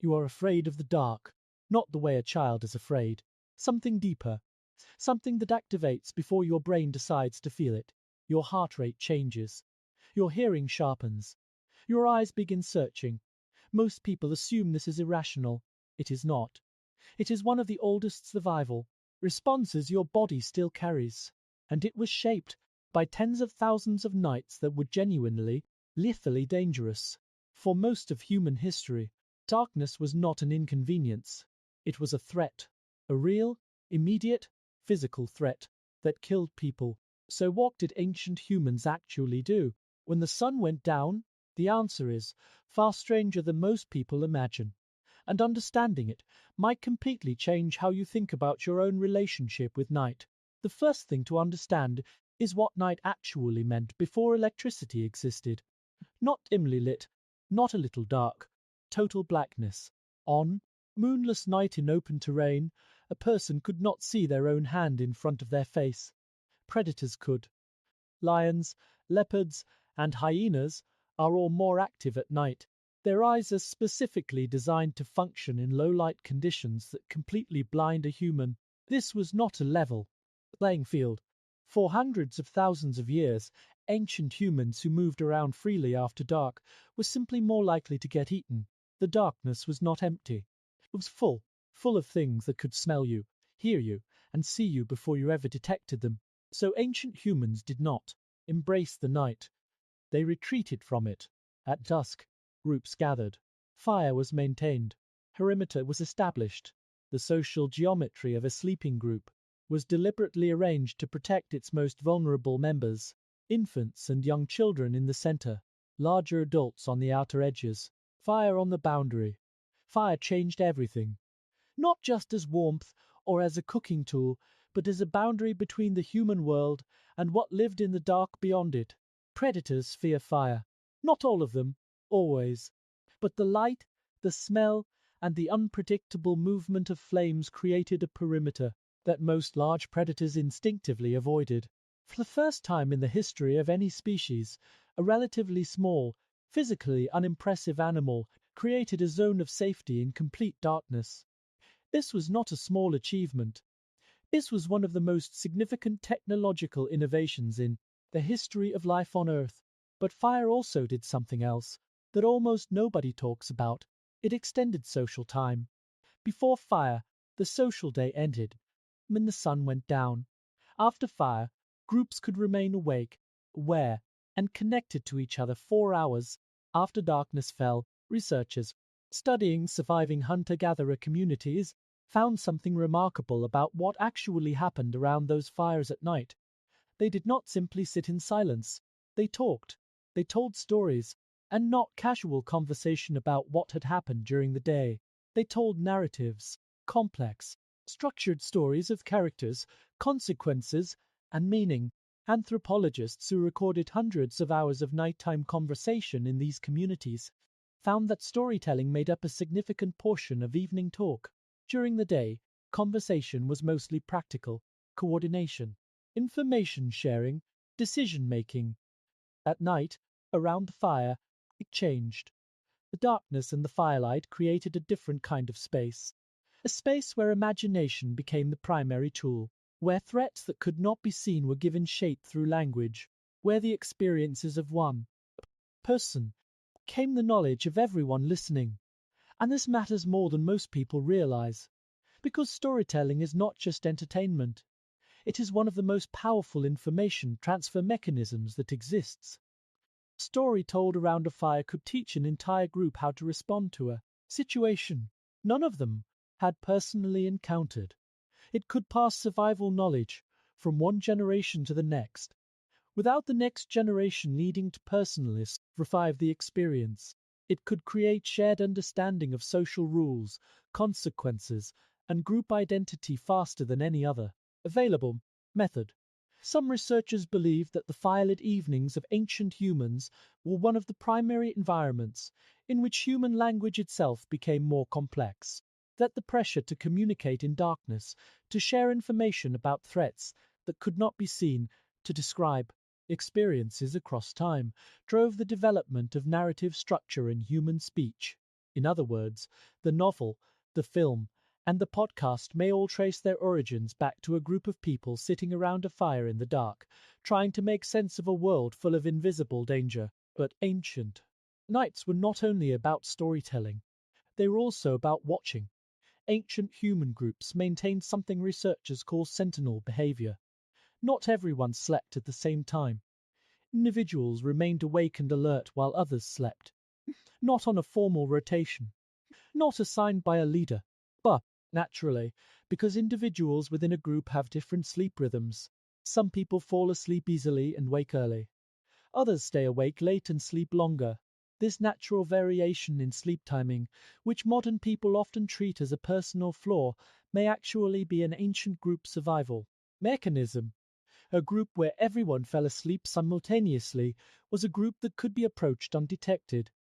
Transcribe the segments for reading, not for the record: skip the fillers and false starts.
You are afraid of the dark, not the way a child is afraid. Something deeper, something that activates before your brain decides to feel it. Your heart rate changes. Your hearing sharpens. Your eyes begin searching. Most people assume this is irrational. It is not. It is one of the oldest survival responses your body still carries. And it was shaped by tens of thousands of nights that were genuinely, lethally dangerous. For most of human history, darkness was not an inconvenience. It was a threat. A real, immediate, physical threat that killed people. So what did ancient humans actually do? When the sun went down, the answer is far stranger than most people imagine. And understanding it might completely change how you think about your own relationship with night. The first thing to understand is what night actually meant before electricity existed. Not dimly lit, not a little dark, total blackness. On moonless night in open terrain, a person could not see their own hand in front of their face. Predators could. Lions, leopards, and hyenas are all more active at night. Their eyes are specifically designed to function in low-light conditions that completely blind a human. This was not a level playing field. For hundreds of thousands of years, ancient humans who moved around freely after dark were simply more likely to get eaten. The darkness was not empty. It was full of things that could smell you, hear you, and see you before you ever detected them. So ancient humans did not embrace the night. They retreated from it. At dusk, groups gathered. Fire was maintained. Perimeter was established. The social geometry of a sleeping group was deliberately arranged to protect its most vulnerable members. Infants and young children in the center. Larger adults on the outer edges. Fire on the boundary. Fire changed everything. Not just as warmth or as a cooking tool, but as a boundary between the human world and what lived in the dark beyond it. Predators fear fire. Not all of them, always. But the light, the smell, and the unpredictable movement of flames created a perimeter that most large predators instinctively avoided. For the first time in the history of any species, a relatively small, physically unimpressive animal created a zone of safety in complete darkness. This was not a small achievement. This was one of the most significant technological innovations in the history of life on Earth. But fire also did something else that almost nobody talks about. It extended social time. Before fire, the social day ended when the sun went down. After fire, groups could remain awake, aware, and connected to each other 4 hours after darkness fell. Researchers studying surviving hunter-gatherer communities found something remarkable about what actually happened around those fires at night. They did not simply sit in silence. They talked. They told stories, and not casual conversation about what had happened during the day. They told narratives, complex, structured stories of characters, consequences, and meaning. Anthropologists who recorded hundreds of hours of nighttime conversation in these communities found that storytelling made up a significant portion of evening talk. During the day, conversation was mostly practical, coordination, information sharing, decision-making. At night, around the fire, it changed. The darkness and the firelight created a different kind of space. A space where imagination became the primary tool, where threats that could not be seen were given shape through language, where the experiences of one person became the knowledge of everyone listening. And this matters more than most people realize, because storytelling is not just entertainment. It is one of the most powerful information transfer mechanisms that exists. A story told around a fire could teach an entire group how to respond to a situation none of them had personally encountered. It could pass survival knowledge from one generation to the next, without the next generation needing to personally revive the experience. It could create shared understanding of social rules, consequences, and group identity faster than any other available method. Some researchers believe that the firelit evenings of ancient humans were one of the primary environments in which human language itself became more complex. That the pressure to communicate in darkness, to share information about threats that could not be seen, to describe experiences across time, drove the development of narrative structure in human speech. In other words, the novel, the film, and the podcast may all trace their origins back to a group of people sitting around a fire in the dark, trying to make sense of a world full of invisible danger. But ancient nights were not only about storytelling, they were also about watching. Ancient human groups maintained something researchers call sentinel behavior. Not everyone slept at the same time. Individuals remained awake and alert while others slept, not on a formal rotation, not assigned by a leader, but, naturally, because individuals within a group have different sleep rhythms. Some people fall asleep easily and wake early. Others stay awake late and sleep longer. This natural variation in sleep timing, which modern people often treat as a personal flaw, may actually be an ancient group survival mechanism. A group where everyone fell asleep simultaneously was a group that could be approached undetected.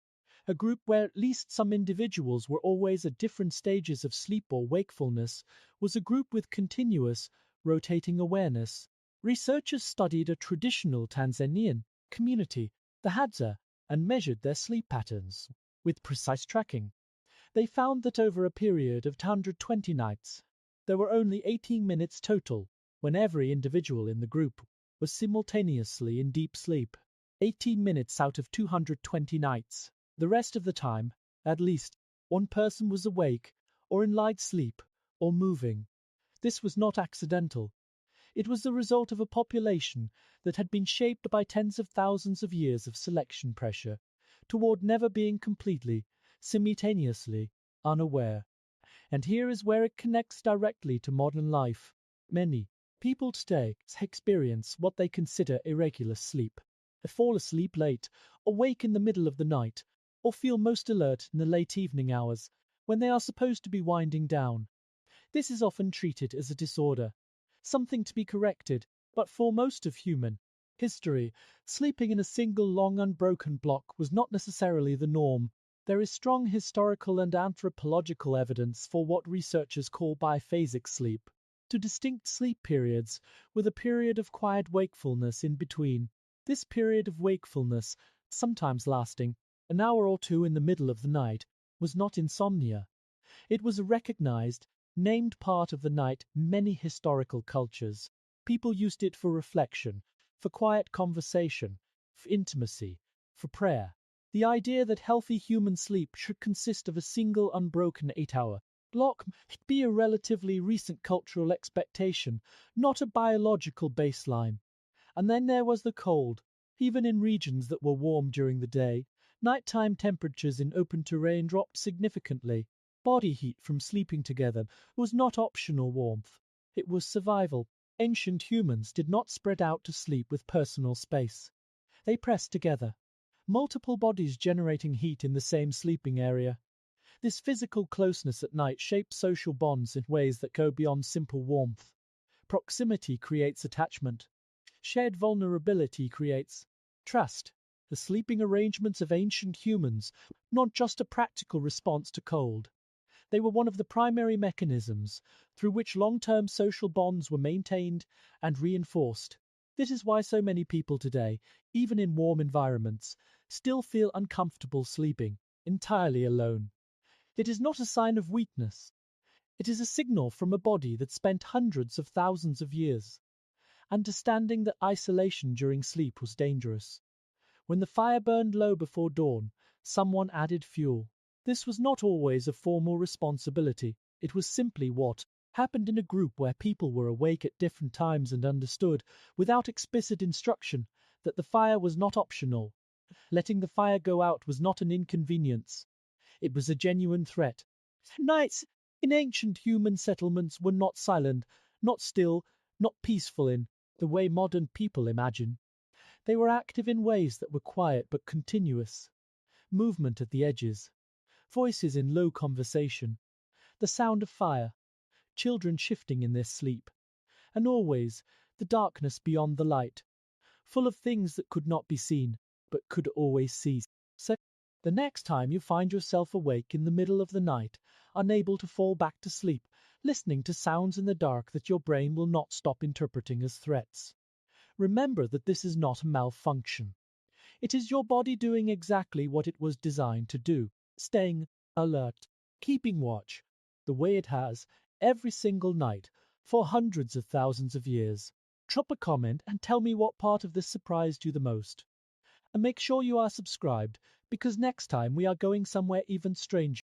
A group where at least some individuals were always at different stages of sleep or wakefulness was a group with continuous, rotating awareness. Researchers studied a traditional Tanzanian community, the Hadza, and measured their sleep patterns. With precise tracking, they found that over a period of 220 nights, there were only 18 minutes total when every individual in the group was simultaneously in deep sleep. 18 minutes out of 220 nights. The rest of the time, at least, one person was awake, or in light sleep, or moving. This was not accidental. It was the result of a population that had been shaped by tens of thousands of years of selection pressure toward never being completely, simultaneously, unaware. And here is where it connects directly to modern life. Many people today experience what they consider irregular sleep. They fall asleep late, awake in the middle of the night, or feel most alert in the late evening hours when they are supposed to be winding down. This is often treated as a disorder, something to be corrected, but for most of human history, sleeping in a single long unbroken block was not necessarily the norm. There is strong historical and anthropological evidence for what researchers call biphasic sleep, two distinct sleep periods with a period of quiet wakefulness in between. This period of wakefulness, sometimes lasting an hour or two in the middle of the night, was not insomnia. It was a recognized, named part of the night in many historical cultures. People used it for reflection, for quiet conversation, for intimacy, for prayer. The idea that healthy human sleep should consist of a single unbroken 8-hour block might be a relatively recent cultural expectation, not a biological baseline. And then there was the cold. Even in regions that were warm during the day, nighttime temperatures in open terrain dropped significantly. Body heat from sleeping together was not optional warmth. It was survival. Ancient humans did not spread out to sleep with personal space. They pressed together, multiple bodies generating heat in the same sleeping area. This physical closeness at night shapes social bonds in ways that go beyond simple warmth. Proximity creates attachment. Shared vulnerability creates trust. The sleeping arrangements of ancient humans, not just a practical response to cold. They were one of the primary mechanisms through which long-term social bonds were maintained and reinforced. This is why so many people today, even in warm environments, still feel uncomfortable sleeping entirely alone. It is not a sign of weakness. It is a signal from a body that spent hundreds of thousands of years understanding that isolation during sleep was dangerous. When the fire burned low before dawn, someone added fuel. This was not always a formal responsibility. It was simply what happened in a group where people were awake at different times and understood, without explicit instruction, that the fire was not optional. Letting the fire go out was not an inconvenience. It was a genuine threat. Nights in ancient human settlements were not silent, not still, not peaceful in the way modern people imagine. They were active in ways that were quiet but continuous. Movement at the edges, voices in low conversation, the sound of fire, children shifting in their sleep, and always the darkness beyond the light, full of things that could not be seen, but could always see. So, the next time you find yourself awake in the middle of the night, unable to fall back to sleep, listening to sounds in the dark that your brain will not stop interpreting as threats, remember that this is not a malfunction. It is your body doing exactly what it was designed to do, staying Alert, keeping watch, the way it has, every single night, for hundreds of thousands of years. Drop a comment and tell me what part of this surprised you the most. And make sure you are subscribed, because next time we are going somewhere even stranger.